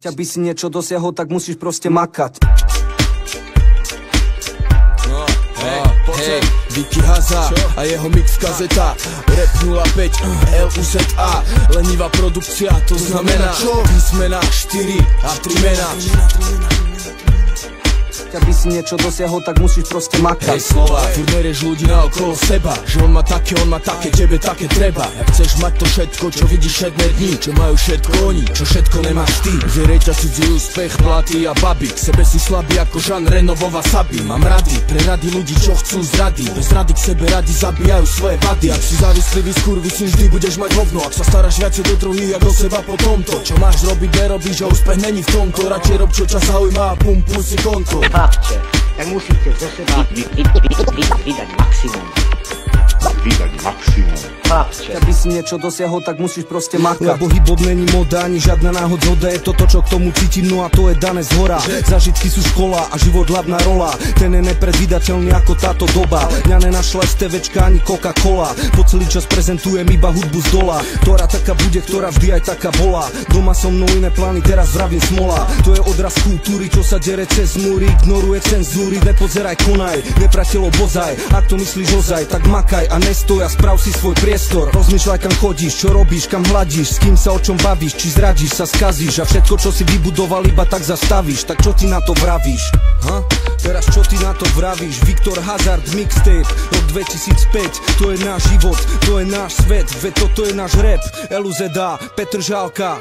Aby si niečo dosiahol, tak musíš proste makať. Hej, Vicky Haza a jeho mix kazeta Rap 05 LUZA. Lenivá produkcia, to znamená písmena 4 a 3 mená. Aby si niečo dosiahol, tak musíš proste makať. Hej slova, furt nerieš ľudí naokolo seba, že on má také, tebe také treba. Ak chceš mať to všetko, čo vidíš všetné dni, čo majú všetko oni, čo všetko nemáš ty. Žerej ťa cudzí úspech, platy a baby, k sebe si slabý ako Jean Reno vo Wasabi. Mám rady, pre rady ľudí, čo chcú zrady, bez rady k sebe radi zabíjajú svoje vady. Ak si závislivý skurvy, si vždy budeš mať hovno. Ak sa staráš viacej do druhých, ako seba po tomto. Čo máš robiť, nerobíš a úspech není v tomto. Radšej rob, čo ťa zaujíma a pum si konto. Chlapče, tak musíte ze seba vydať maximum. Chlapče. Aby si niečo dosiahol, tak musíš proste makať. Lebo hip-hop není moda, ani žiadna náhoda. Je toto, čo k tomu cítim, no a to je dané zhora. Zážitky sú škola a život hlavná rola. Ten je nepredvídateľný ako táto doba. Mňa nenašla STVčka ani Coca-Cola. Po celý čas prezentujem iba hudbu z dola, ktorá taká bude, ktorá vždy aj taká bola. Doma so mnou iné plány, teraz vravím smola. To je odraz kultúry, čo sa dere cez múry. Ignoruje cenzúry, nepozeraj, konaj. Nepriateľo bozaj, ak to myslíš ozaj, tak makaj a nestoj a sprav si svoj priestor. Rozmýšľaj, kam chodíš, čo robíš, kam hľadíš, s kým sa o čom bavíš, či zradíš, sa skazíš a všetko, čo si vybudoval, iba tak zastavíš. Tak čo ty na to vravíš? Teraz čo ty na to vravíš? Viktor Hazard mixtape, rok 2005. To je náš život, to je náš svet, veď toto je náš rap. LUZA, Petr Žálka.